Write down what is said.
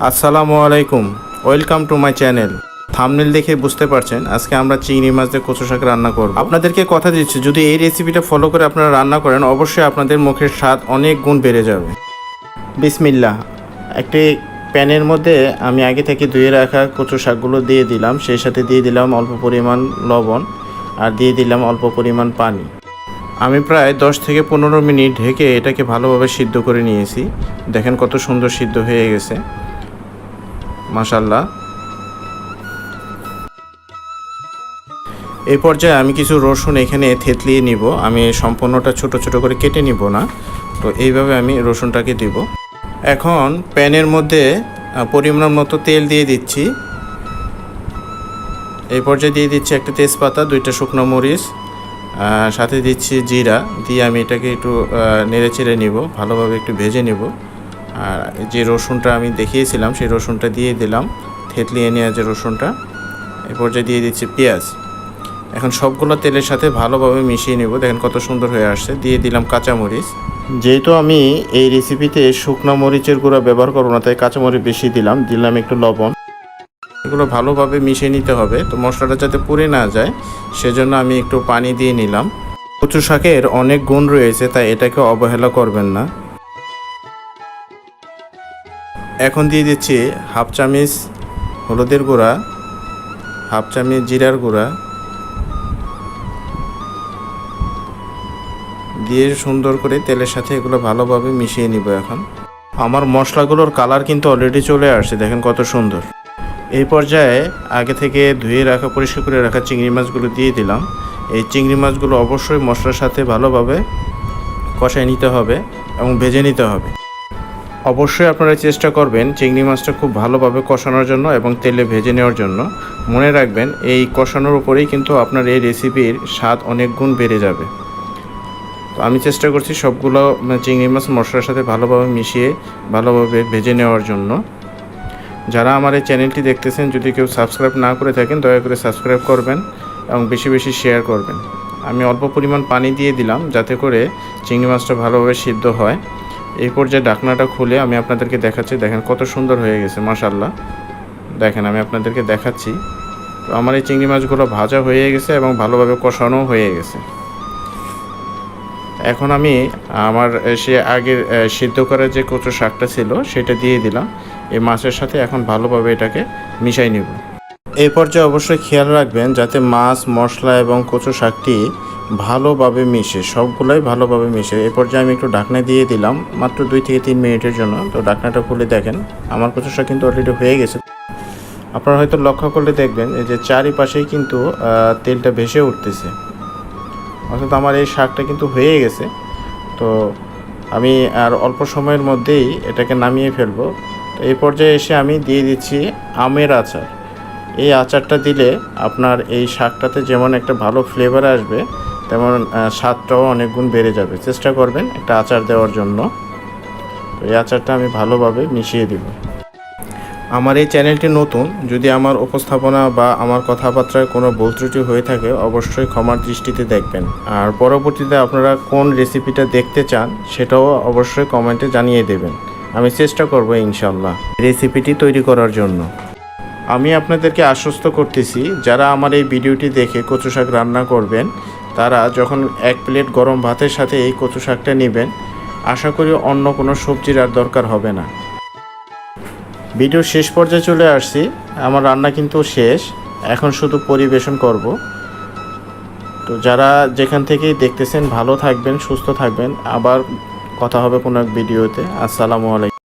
আসসালামু আলাইকুম, welcome to my channel. Thumbnail দেখে বুঝতে পারছেন আজকে আমরা চিংড়ি মাছ দিয়ে কচু শাক রান্না করব। আপনাদেরকে কথা দিচ্ছি, যদি এই রেসিপিটা ফলো করে আপনারা রান্না করেন অবশ্যই আপনাদের মুখের স্বাদ অনেক গুণ বেড়ে যাবে। বিসমিল্লাহ। একটি প্যানের মধ্যে আমি আগে থেকে ধুয়ে রাখা কচু শাকগুলো দিয়ে দিলাম, সেই সাথে দিয়ে দিলাম অল্প পরিমাণ লবণ আর দিয়ে দিলাম অল্প পরিমাণ পানি। আমি প্রায় 10 থেকে 15 মিনিট ঢেকে এটাকে ভালোভাবে সিদ্ধ করে নিয়েছি। দেখেন কত সুন্দর সিদ্ধ হয়ে গেছে, মাশাআল্লাহ। এই পর্যায়ে আমি কিছু রসুন এখানে থেতলিয়ে নিব। আমি সম্পূর্ণটা ছোট ছোট করে কেটে নিব না, তো এইভাবে আমি রসুনটাকে দিব। এখন প্যানের মধ্যে পরিমাণ মতো তেল দিয়ে দিচ্ছি। এই পর্যায়ে দিয়ে দিচ্ছি একটা তেজপাতা, 2টা শুকনো মরিচ, সাথে দিচ্ছি জিরা, দিয়ে আমি এটাকে একটু নেড়ে চেড়ে নিব, ভালোভাবে একটু ভেজে নিব। আর যে রসুনটা আমি দেখিয়েছিলাম সেই রসুনটা দিয়ে দিলাম, থেতলিয়ে নেওয়া যে রসুনটা। এই পর্যায়ে দিয়ে দিচ্ছি পেঁয়াজ। এখন সবগুলো তেলের সাথে ভালোভাবে মিশিয়ে নেব। দেখেন কত সুন্দর হয়ে আসছে। দিয়ে দিলাম কাঁচামরিচ। যেহেতু আমি এই রেসিপিতে শুকনো মরিচের গুঁড়া ব্যবহার করব না, তাই কাঁচামরিচ বেশি দিলাম একটু লবণ। এগুলো ভালোভাবে মিশিয়ে নিতে হবে, তো মশলাটা যাতে পুড়ে না যায় সেজন্য আমি একটু পানি দিয়ে নিলাম। কচু শাকের অনেক গুণ রয়েছে, তাই এটাকে অবহেলা করবেন না। এখন দিয়ে দিচ্ছি হাফ চামচ হলুদের গুঁড়া, হাফ চামচ জিরার গুঁড়া, দিয়ে সুন্দর করে তেলের সাথে এগুলো ভালোভাবে মিশিয়ে নিব। এখন আমার মশলাগুলোর কালার কিন্তু অলরেডি চলে আসছে, দেখেন কত সুন্দর। এই পর্যায়ে আগে থেকে ধুয়ে রাখা, পরিষ্কার করে রাখা চিংড়ি মাছগুলো দিয়ে দিলাম। এই চিংড়ি মাছগুলো অবশ্যই মশলার সাথে ভালোভাবে কষায় নিতে হবে এবং ভেজে নিতে হবে। অবশ্যই আপনারা চেষ্টা করবেন চিংড়ি মাছটা খুব ভালোভাবে কষানোর জন্য এবং তেলে ভেজে নেওয়ার জন্য। মনে রাখবেন এই কষানোর উপরেই কিন্তু আপনার এই রেসিপির স্বাদ অনেক গুণ বেড়ে যাবে। তো আমি চেষ্টা করছি সবগুলো চিংড়ি মাছ মশলার সাথে ভালোভাবে মিশিয়ে ভালোভাবে ভেজে নেওয়ার জন্য। যারা আমার এই চ্যানেলটি দেখতেছেন, যদি কেউ সাবস্ক্রাইব না করে থাকেন দয়া করে সাবস্ক্রাইব করবেন এবং বেশি বেশি শেয়ার করবেন। আমি অল্প পরিমাণ পানি দিয়ে দিলাম যাতে করে চিংড়ি মাছটা ভালোভাবে সিদ্ধ হয়। এই পর্যায়ে ঢাকনাটা খুলে আমি আপনাদেরকে দেখাচ্ছি। দেখেন কত সুন্দর হয়ে গেছে, মাশাআল্লাহ। দেখেন আমি আপনাদেরকে দেখাচ্ছি। তো আমার এই চিংড়ি মাছগুলো ভাজা হয়ে গেছে এবং ভালোভাবে কষানো হয়ে গেছে। এখন আমি আমার সে আগের সিদ্ধ করা যে কচু শাকটা ছিল সেটা দিয়ে দিলাম এই মাছের সাথে। এখন ভালোভাবে এটাকে মিশাই নিব। এই পর্যায়ে অবশ্যই খেয়াল রাখবেন যাতে মাছ, মশলা এবং কচু শাকটি ভালোভাবে মিশে, সবগুলোই ভালোভাবে মিশে। এই পর্যায়ে আমি একটু ঢাকনা দিয়ে দিলাম মাত্র 2 থেকে 3 মিনিটের জন্য। তো ঢাকনাটা খুলে দেখেন আমার কচু শাক কিন্তু অলরেডি হয়ে গেছে। আপনারা হয়তো লক্ষ্য করলে দেখবেন এই যে চারিপাশেই কিন্তু তেলটা ভেসে উঠতেছে, অর্থাৎ আমার এই শাকটা কিন্তু হয়ে গেছে। তো আমি আর অল্প সময়ের মধ্যেই এটাকে নামিয়ে ফেলবো। তো এই পর্যায়ে এসে আমি দিয়ে দিচ্ছি আমের আচার। এই আচারটা দিলে আপনার এই শাকটাতে যেমন একটা ভালো ফ্লেভার আসবে, তেমন স্বাদটাও অনেক গুণ বেড়ে যাবে। চেষ্টা করবেন একটা আচার দেওয়ার জন্য। তো এই আচারটা আমি ভালোভাবে মিশিয়ে দিব। আমার এই চ্যানেলটি নতুন, যদি আমার উপস্থাপনা বা আমার কথাবার্তায় কোনো ভুল ত্রুটি হয়ে থাকে অবশ্যই ক্ষমার দৃষ্টিতে দেখবেন। আর পরবর্তীতে আপনারা কোন রেসিপিটা দেখতে চান সেটাও অবশ্যই কমেন্টে জানিয়ে দেবেন। আমি চেষ্টা করব ইনশাল্লাহ রেসিপিটি তৈরি করার জন্য। আমি আপনাদেরকে আশ্বস্ত করতেছি, যারা আমার এই ভিডিওটি দেখে কচু শাক রান্না করবেন তারা যখন 1 প্লেট গরম ভাতের সাথে এই কচু শাকটা নেবেন, আশা করি অন্য কোনো সবজির আর দরকার হবে না। ভিডিওর শেষ পর্যায়ে চলে আসছি, আমার রান্না কিন্তু শেষ, এখন শুধু পরিবেশন করব। তো যারা যেখান থেকেই দেখতেছেন ভালো থাকবেন, সুস্থ থাকবেন। আবার কথা হবে কোনো এক ভিডিওতে। আসসালামু আলাইকুম।